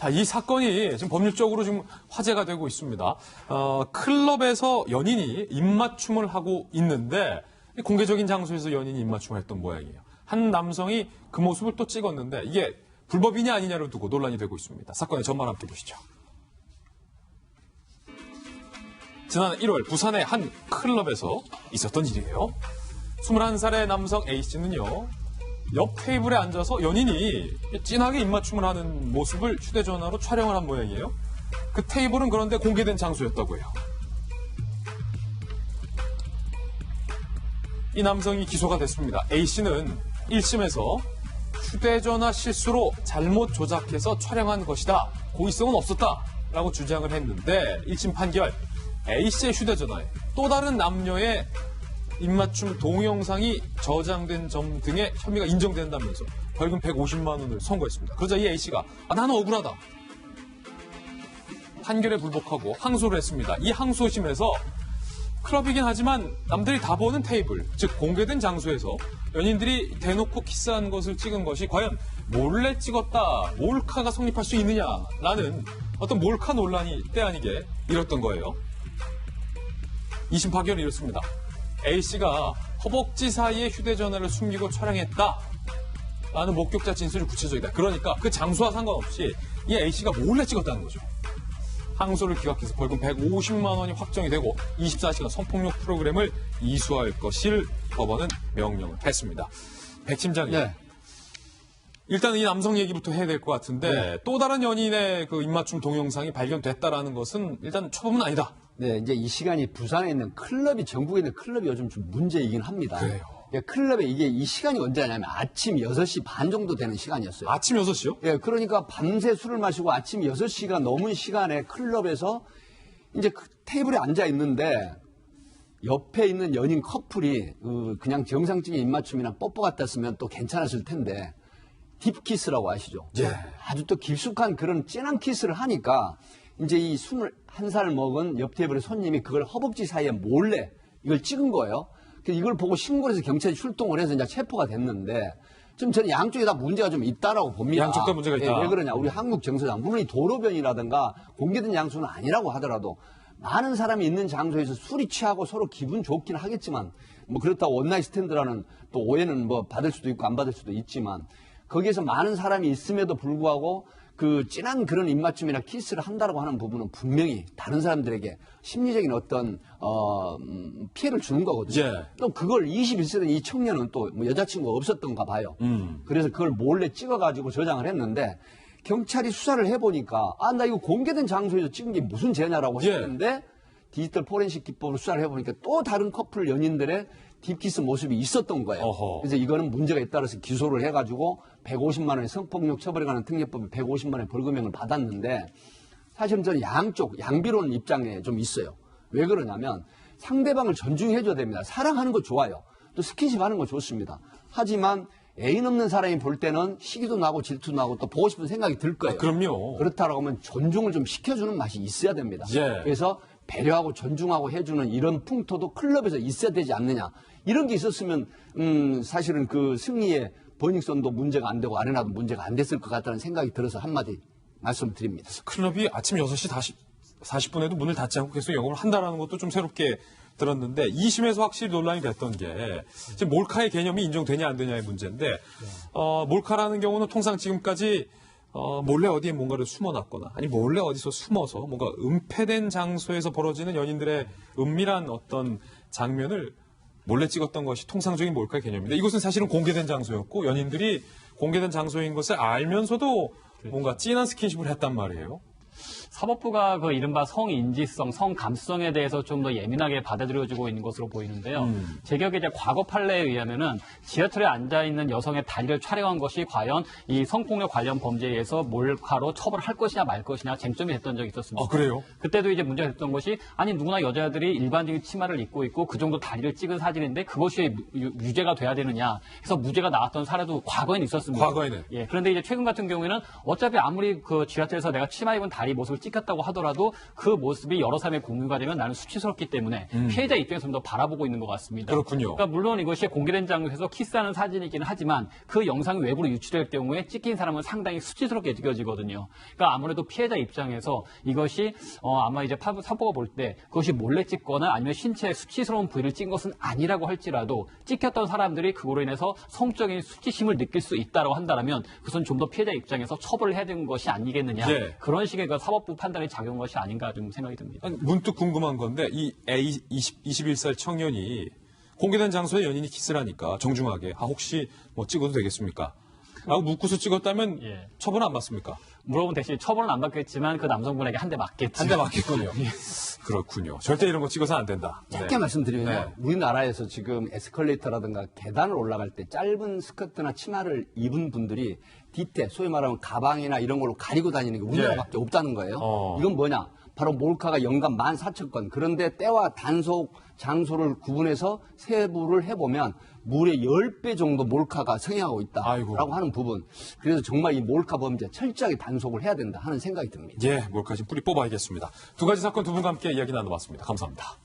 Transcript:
자, 이 사건이 지금 법률적으로 지금 화제가 되고 있습니다. 클럽에서 연인이 입맞춤을 하고 있는데 공개적인 장소에서 연인이 입맞춤을 했던 모양이에요. 한 남성이 그 모습을 또 찍었는데 이게 불법이냐 아니냐를 두고 논란이 되고 있습니다. 사건의 전말 함께 보시죠. 지난 1월 부산의 한 클럽에서 있었던 일이에요. 21살의 남성 A씨는요. 옆 테이블에 앉아서 연인이 진하게 입맞춤을 하는 모습을 휴대전화로 촬영을 한 모양이에요. 그 테이블은 그런데 공개된 장소였다고 해요. 이 남성이 기소가 됐습니다. A씨는 1심에서 휴대전화 실수로 잘못 조작해서 촬영한 것이다. 고의성은 없었다라고 주장을 했는데 1심 판결 A씨의 휴대전화에 또 다른 남녀의 입맞춤 동영상이 저장된 점 등의 혐의가 인정된다면서 벌금 150만 원을 선고했습니다. 그러자 이 A씨가 나는 억울하다. 판결에 불복하고 항소를 했습니다. 이 항소심에서 클럽이긴 하지만 남들이 다 보는 테이블, 즉 공개된 장소에서 연인들이 대놓고 키스한 것을 찍은 것이 과연 몰래 찍었다, 몰카가 성립할 수 있느냐라는 어떤 몰카 논란이 때 아니게 일었던 거예요. 2심 판결은 이렇습니다. A씨가 허벅지 사이에 휴대전화를 숨기고 촬영했다라는 목격자 진술이 구체적이다. 그러니까 그 장소와 상관없이 이 A씨가 몰래 찍었다는 거죠. 항소를 기각해서 벌금 150만 원이 확정이 되고 24시간 성폭력 프로그램을 이수할 것을 법원은 명령을 했습니다. 백 팀장님. 네. 일단 이 남성 얘기부터 해야 될 것 같은데 네. 또 다른 연인의 그 입맞춤 동영상이 발견됐다라는 것은 일단 초범은 아니다. 네, 이제 이 시간이 부산에 있는 클럽이 전국에 있는 클럽이 요즘 좀 문제이긴 합니다. 그래요. 클럽에 이게 이 시간이 언제냐면 아침 6시 반 정도 되는 시간이었어요. 아침 6시요? 예, 그러니까 밤새 술을 마시고 아침 6시가 넘은 시간에 클럽에서 이제 그 테이블에 앉아 있는데 옆에 있는 연인 커플이 그냥 정상적인 입맞춤이나 뽀뽀 같았으면 또 괜찮았을 텐데 딥키스라고 아시죠? 예. 아주 또 깊숙한 그런 진한 키스를 하니까 이제 이 21살 먹은 옆 테이블의 손님이 그걸 허벅지 사이에 몰래 이걸 찍은 거예요. 이걸 보고 신고를 해서 경찰이 출동을 해서 이제 체포가 됐는데 지금 저는 양쪽에 다 문제가 좀 있다라고 봅니다. 양쪽 다 문제가 있다. 예, 왜 그러냐. 우리 한국 정서상 물론 이 도로변이라든가 공개된 장소는 아니라고 하더라도 많은 사람이 있는 장소에서 술이 취하고 서로 기분 좋긴 하겠지만 뭐 그렇다고 원나잇 스탠드라는 또 오해는 뭐 받을 수도 있고 안 받을 수도 있지만 거기에서 많은 사람이 있음에도 불구하고 그 진한 그런 입맞춤이나 키스를 한다라고 하는 부분은 분명히 다른 사람들에게 심리적인 어떤 피해를 주는 거거든요. 예. 또 그걸 21세 된 이 청년은 또 뭐 여자친구가 없었던가 봐요. 그래서 그걸 몰래 찍어가지고 저장을 했는데 경찰이 수사를 해보니까 나 이거 공개된 장소에서 찍은 게 무슨 죄냐라고 했는데 디지털 포렌식 기법으로 수사를 해보니까 또 다른 커플 연인들의 딥키스 모습이 있었던 거예요. 어허. 그래서 이거는 문제가 있다라서 기소를 해가지고 150만 원의 성폭력 처벌에 관한 특례법에 150만 원의 벌금형을 받았는데 사실은 저는 양비론 입장에 좀 있어요. 왜 그러냐면 상대방을 존중해줘야 됩니다. 사랑하는 거 좋아요. 또 스킨십 하는 거 좋습니다. 하지만 애인 없는 사람이 볼 때는 시기도 나고 질투도 나고 또 보고 싶은 생각이 들 거예요. 그럼요. 그렇다라고 하면 존중을 좀 시켜주는 맛이 있어야 됩니다. 예. 그래서 배려하고 존중하고 해주는 이런 풍토도 클럽에서 있어야 되지 않느냐. 이런 게 있었으면 사실은 그 승리의 버닝썬도 문제가 안 되고 아레나도 문제가 안 됐을 것 같다는 생각이 들어서 한마디 말씀드립니다. 클럽이 아침 6시 40분에도 문을 닫지 않고 계속 영업을 한다는 것도 좀 새롭게 들었는데 2심에서 확실히 논란이 됐던 게 지금 몰카의 개념이 인정되냐 안 되냐의 문제인데 몰카라는 경우는 통상 지금까지 몰래 어디에 뭔가를 숨어놨거나 아니 몰래 어디서 숨어서 뭔가 은폐된 장소에서 벌어지는 연인들의 은밀한 어떤 장면을 몰래 찍었던 것이 통상적인 몰카의 개념인데 이것은 사실은 공개된 장소였고 연인들이 공개된 장소인 것을 알면서도 뭔가 진한 스킨십을 했단 말이에요. 사법부가 그 이른바 성인지성, 성감수성에 대해서 좀 더 예민하게 받아들여지고 있는 것으로 보이는데요. 제 기억에 이제 과거 판례에 의하면은 지하철에 앉아있는 여성의 다리를 촬영한 것이 과연 이 성폭력 관련 범죄에 의해서 몰카로 처벌할 것이냐 말 것이냐 쟁점이 됐던 적이 있었습니다. 아, 그래요? 그때도 이제 문제가 됐던 것이 아니 누구나 여자들이 일반적인 치마를 입고 있고 그 정도 다리를 찍은 사진인데 그것이 유죄가 돼야 되느냐 해서 무죄가 나왔던 사례도 과거에는 있었습니다. 과거에는. 예. 그런데 이제 최근 같은 경우에는 어차피 아무리 그 지하철에서 내가 치마 입은 다리 다리 모습을 찍혔다고 하더라도 그 모습이 여러 사람의 공유가 되면 나는 수치스럽기 때문에 피해자 입장에서 좀 더 바라보고 있는 것 같습니다. 그렇군요. 그러니까 물론 이것이 공개된 장소에서 키스하는 사진이기는 하지만 그 영상이 외부로 유출될 경우에 찍힌 사람은 상당히 수치스럽게 느껴지거든요. 그러니까 아무래도 피해자 입장에서 이것이 아마 이제 사법가 볼 때 그것이 몰래 찍거나 아니면 신체에 수치스러운 부위를 찍은 것은 아니라고 할지라도 찍혔던 사람들이 그거로 인해서 성적인 수치심을 느낄 수 있다고 한다면 그것은 좀 더 피해자 입장에서 처벌을 해야 되는 것이 아니겠느냐. 네. 그런 식의 그 사법부 판단이 작용한 것이 아닌가 좀 생각이 듭니다. 아니, 문득 궁금한 건데 이 21살 청년이 공개된 장소에 연인이 키스를 하니까 정중하게 혹시 뭐 찍어도 되겠습니까? 라고 묻고서 찍었다면 예. 처벌 안 받습니까? 물어본 대신 처벌은 안 받겠지만 그 남성분에게 한 대 맞겠죠. 한 대 맞겠군요. 그렇군요. 절대 이런 거 찍어서 안 된다. 짧게 말씀드리면 네. 우리나라에서 지금 에스컬레이터라든가 계단을 올라갈 때 짧은 스커트나 치마를 입은 분들이 뒤태 소위 말하면 가방이나 이런 걸로 가리고 다니는 게 우리나라밖에 없다는 거예요. 이건 뭐냐? 바로 몰카가 연간 14,000건. 그런데 때와 단속 장소를 구분해서 세부를 해보면 무려 10배 정도 몰카가 성행하고 있다라고 아이고. 하는 부분. 그래서 정말 이 몰카 범죄 철저하게 단속을 해야 된다 하는 생각이 듭니다. 예, 뭘까지 뿌리 뽑아야겠습니다. 두 가지 사건 두 분과 함께 이야기 나눠봤습니다. 감사합니다.